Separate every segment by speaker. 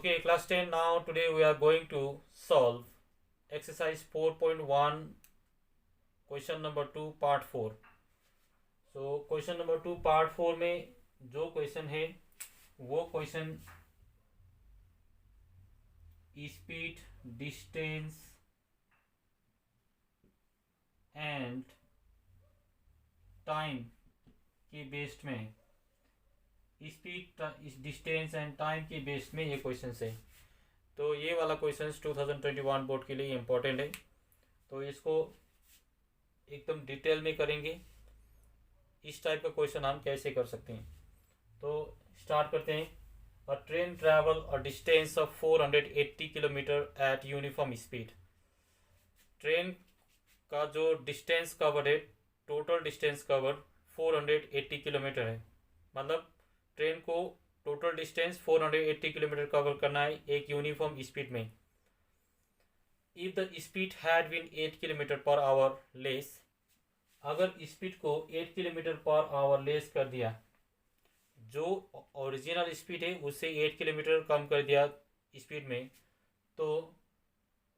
Speaker 1: Okay, class 10. Now today we are going to solve exercise 4.1 question number 2 part 4. So question number 2 part 4 में जो question है वो question speed, distance and time के based में है. Speed, distance and time के based में ये क्वेश्चन है. तो ये वाला क्वेश्चन 2021 बोर्ड के लिए इम्पोर्टेंट है. तो इसको एकदम डिटेल में करेंगे. इस टाइप का क्वेश्चन हम कैसे कर सकते हैं. तो स्टार्ट करते हैं. अ train travel a distance of 480 kilometre eight uniform speed. Train का जो डिस्टेंस कवर्ड है, टोटल डिस्टेंस कवर्ड 480 किलोमीटर है. मतलब ट्रेन को टोटल डिस्टेंस 480 किलोमीटर कवर करना है एक यूनिफॉर्म स्पीड में. If the speed had been 8 kilometre per hour less, अगर स्पीड को 8 किलोमीटर पर आवर लेस कर दिया, जो ओरिजिनल स्पीड है उससे 8 किलोमीटर कम कर दिया स्पीड में, तो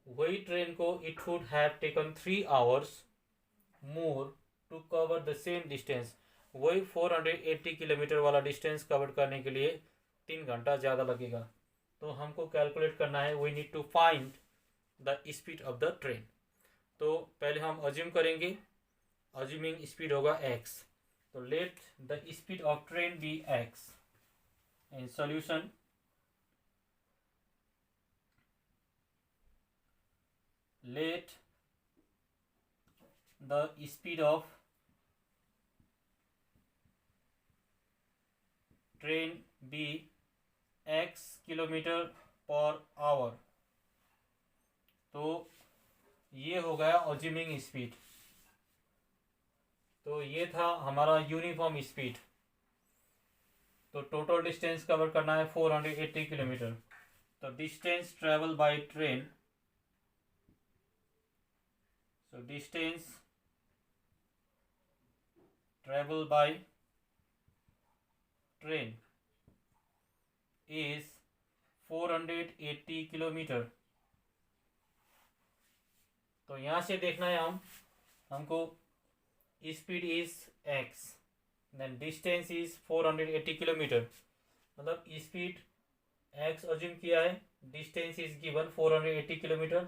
Speaker 1: वही ट्रेन को it would have taken 3 hours more to cover the same distance. वही 480 किलोमीटर वाला डिस्टेंस कवर करने के लिए 3 घंटा ज़्यादा लगेगा. तो हमको कैलकुलेट करना है. We need to find the speed of the train. तो पहले हम अज्यूम करेंगे. अज्यूमिंग स्पीड होगा x. तो let the speed of train be x. In solution, let the speed of train be x kilometre per hour. तो ये हो गया अज्यूमिंग स्पीड. तो ये था हमारा यूनिफॉर्म स्पीड. तो टोटल डिस्टेंस कवर करना है 480 किलोमीटर. तो distance travel by train, so distance travel by train is 480 kilometre. तो यहाँ से देखना है हमको speed is x, then distance is 480 kilometre. मतलब स्पीड x अज्यूम किया है, डिस्टेंस इज गिवन 480 किलोमीटर.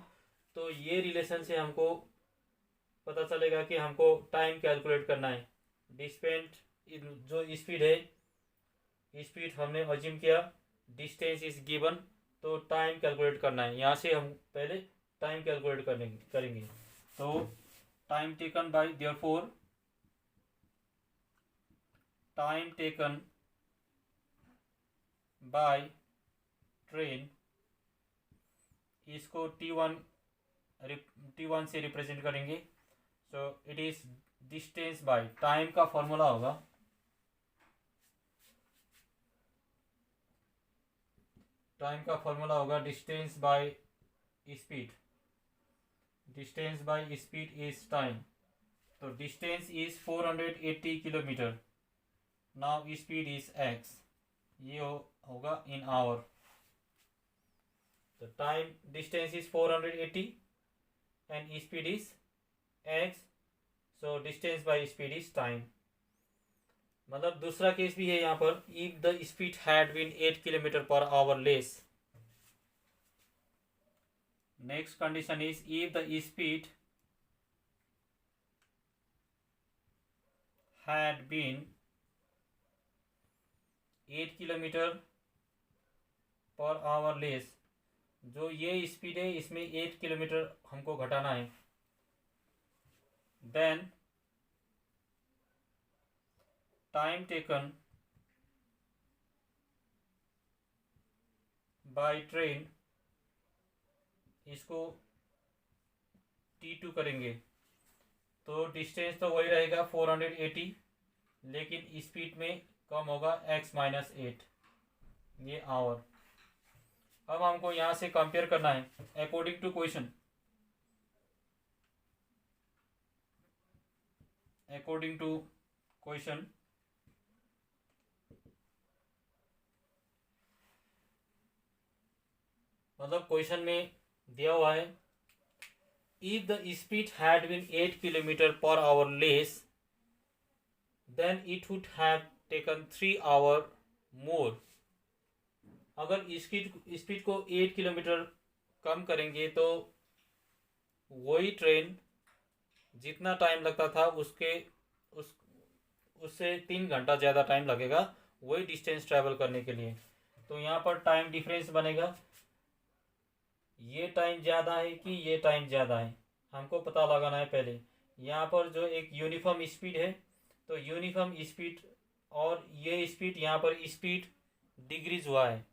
Speaker 1: तो ये रिलेशन से हमको पता चलेगा कि हमको टाइम कैलकुलेट करना है. डिस्पेंट जो स्पीड है, स्पीड हमने अज्यूम किया, डिस्टेंस इज गिवन, तो टाइम कैलकुलेट करना है. यहाँ से हम पहले टाइम कैलकुलेट करेंगे. तो time taken by, therefore time taken by train, इसको T1 से रिप्रेजेंट करेंगे. So it is distance by, time का फॉर्मूला होगा distance by speed. Distance by speed is time. तो distance is 480 kilometre. Now speed is x. ये होगा in hour. तो time, distance is 480 and speed is x. so distance by speed is time. मतलब दूसरा case भी है यहाँ पर. if the speed had been 8 kilometre per hour less. Next condition is if the speed had been 8 kilometre per hour less. जो ये speed है इसमें 8 किलोमीटर हमको घटाना है. Then time taken by train, इसको T2 करेंगे. तो डिस्टेंस तो वही रहेगा 480, लेकिन स्पीड में कम होगा x माइनस 8, ये आवर. अब हमको यहाँ से कंपेयर करना है अकॉर्डिंग टू क्वेश्चन. मतलब क्वेश्चन में दिया हुआ है if the speed had been 8 kilometre per hour less than it would have taken 3 hour more. अगर स्पीड को 8 किलोमीटर कम करेंगे तो वही ट्रेन जितना टाइम लगता था उस उससे 3 घंटा ज़्यादा टाइम लगेगा वही डिस्टेंस ट्रैवल करने के लिए। तो यहाँ पर टाइम डिफरेंस बनेगा, ये टाइम ज़्यादा है कि ये टाइम ज़्यादा है, हमको पता लगाना है पहले। यहाँ पर जो एक यूनिफॉर्म स्पीड है तो यूनिफॉर्म स्पीड और ये स्पीड, यहाँ पर स्पीड डिक्रीज हुआ है।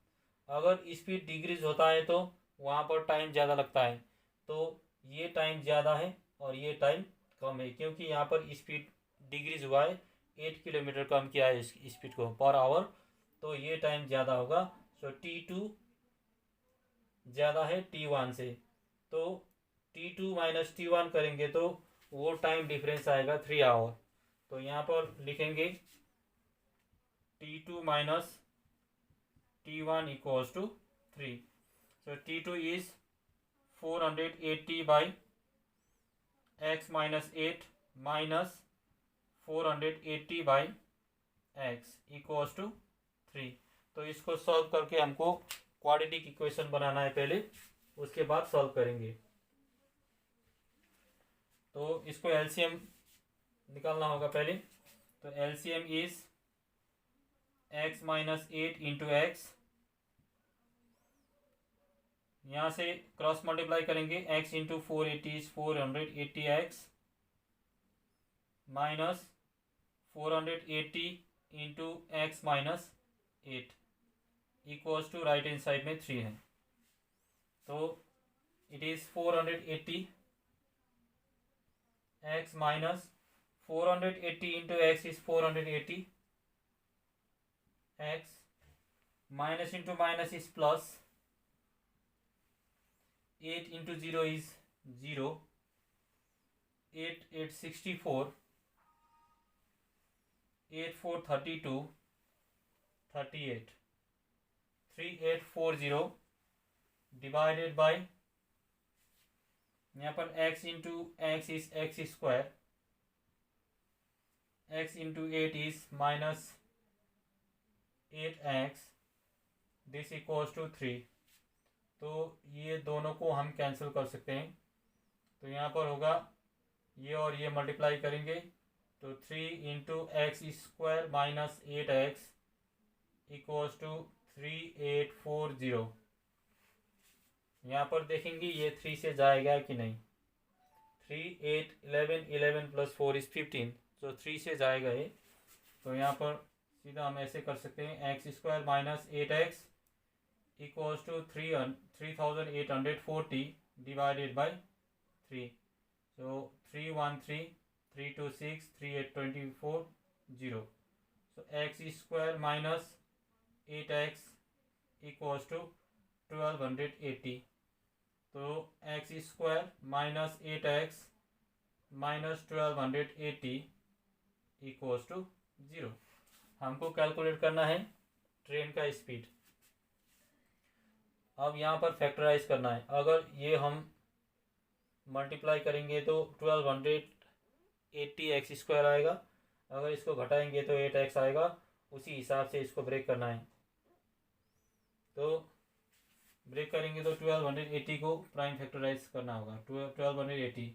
Speaker 1: अगर स्पीड डिक्रीज होता है तो वहाँ पर टाइम ज़्यादा लगता है, तो ये टाइम ज़्यादा है और ये टाइम कम है क्योंकि यहाँ पर स्पीड डिक्रीज हुआ है, 8 किलोमीटर कम किया है इस स्पीड को पर आवर, तो ये टाइम ज़्यादा होगा। सो T2 ज़्यादा है T1 से, तो T2 माइनस T1 करेंगे तो वो टाइम डिफरेंस आएगा 3 आवर। तो यहाँ पर लिखेंगे T2 minus T1 equals to 3। So T2 is 480 by x minus 8 minus 480 by x equals to 3। तो इसको सॉल्व करके हमको क्वाड्रेटिक इक्वेशन बनाना है पहले, उसके बाद सॉल्व करेंगे। तो इसको एलसीएम निकालना होगा पहले। तो LCM is x minus 8 into x, यहाँ से क्रॉस मल्टीप्लाई करेंगे, x into 480 is 480x minus 480 into x minus 8 equals to right hand side में 3 है, तो it is 480 x minus 480 into x is 480 x minus into minus is plus, 8 into 0 is 0, 8 8 64, 8 4 32, 38, 3840 divided by, यहाँ पर x into x is x square, x into 8 is minus 8x, this equals to 3। तो ये दोनों को हम cancel कर सकते हैं, तो यहाँ पर होगा ये और ये मल्टीप्लाई करेंगे तो 3 into x square minus 8x equals to 3840। यहाँ पर देखेंगे ये 3 से जाएगा कि नहीं, 3 8 11 11 प्लस 4 इज 15, तो 3 से जाएगा ये। तो यहाँ पर सीधा हम ऐसे कर सकते हैं, x square minus 8x equals to 3840 divided by 3, so 313 326 3824 0, so x square minus 8x equals to 1280, तो x square minus 8x minus 1280 equals to 0। हमको कैलकुलेट करना है ट्रेन का स्पीड। अब यहाँ पर फैक्टराइज करना है, अगर ये हम मल्टीप्लाई करेंगे तो 1280 एक्स स्क्वायर आएगा, अगर इसको घटाएंगे तो 8x आएगा, उसी हिसाब से इसको ब्रेक करना है। तो ब्रेक करेंगे तो 1280 को प्राइम फैक्टराइज करना होगा, 1280,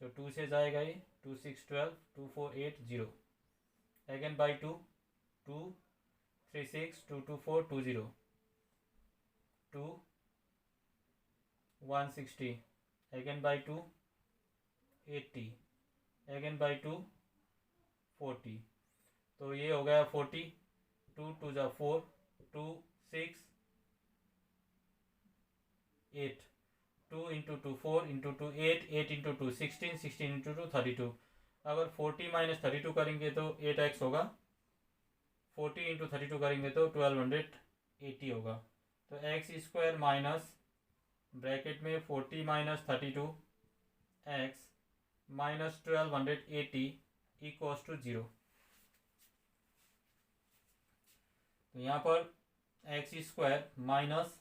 Speaker 1: तो 2 से जाएगा ये, 2 6 12 2 4 8 0, again by 2 2 3 6 2 2 4 2 0 2 160, again by 2 80, again by 2 40, तो ये हो गया 40, 2 2 जा 4 2 6 8, 2 इंटू 2 4 इंटू 2 8, 8 इंटू 2 16, 16 इंटू 2 32। अगर 40 माइनस 32 करेंगे तो 8x होगा, 40 इंटू 32 करेंगे तो 1280 होगा। तो एक्स स्क्वायर माइनस ब्रैकेट में 40 minus 32 x minus 1280 equals to 0। तो यहाँ पर एक्स स्क्वायर माइनस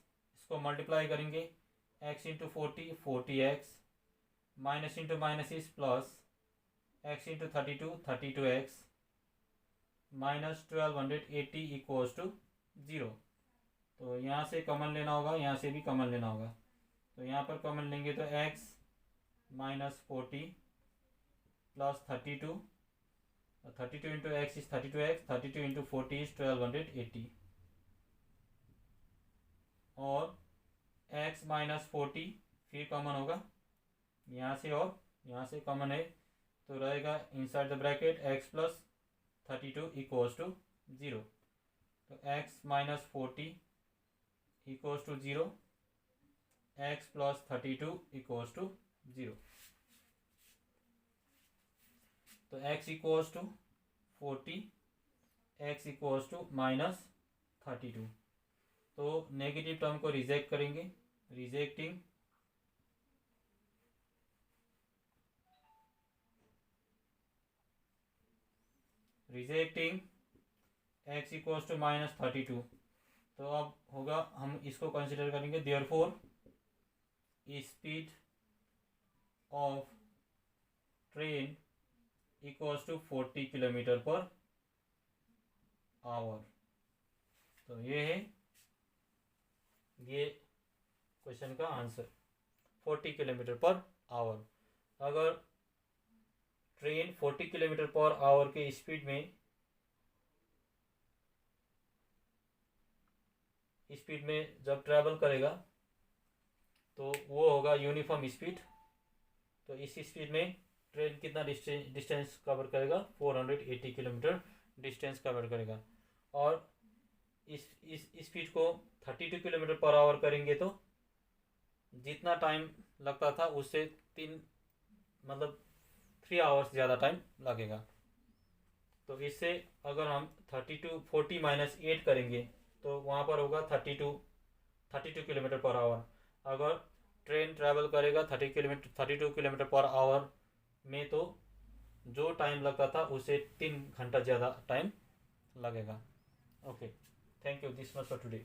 Speaker 1: इसको मल्टीप्लाई करेंगे, x into 40 40x, minus into minus is plus, x into 32 32x, minus 1280 equals to 0। तो यहाँ से कॉमन लेना होगा, यहाँ से भी कॉमन लेना होगा। तो यहाँ पर कॉमन लेंगे तो x minus 40 plus 32, 32 into x is 32x, 32 into 40 is 1280, और x माइनस 40 फिर कॉमन होगा यहाँ से और यहाँ से कॉमन है, तो रहेगा inside the bracket x plus 32 equals to 0। तो x minus 40 equals to 0, x plus 32 equals to 0। तो x equals to 40, x equals to minus 32। तो नेगेटिव टर्म को रिजेक्ट करेंगे, rejecting x equals to minus 32। तो अब होगा, हम इसको कंसिडर करेंगे, therefore speed of train equals to 40 kilometre per hour. तो ये है ये क्वेश्चन का आंसर, 40 किलोमीटर पर आवर। अगर ट्रेन 40 किलोमीटर पर आवर के स्पीड में जब ट्रैवल करेगा तो वो होगा यूनिफॉर्म स्पीड। तो इस स्पीड में ट्रेन कितना डिस्टेंस कवर करेगा, 480 किलोमीटर डिस्टेंस कवर करेगा। और इस स्पीड को 32 किलोमीटर पर आवर करेंगे तो जितना टाइम लगता था उससे 3 आवर्स ज़्यादा टाइम लगेगा। तो इससे अगर हम 40 माइनस 8 करेंगे तो वहाँ पर होगा 32 किलोमीटर पर आवर। अगर ट्रेन ट्रैवल करेगा 32 किलोमीटर पर आवर में, तो जो टाइम लगता था उससे 3 घंटा ज़्यादा टाइम लगेगा। Okay, thank you, this much for today.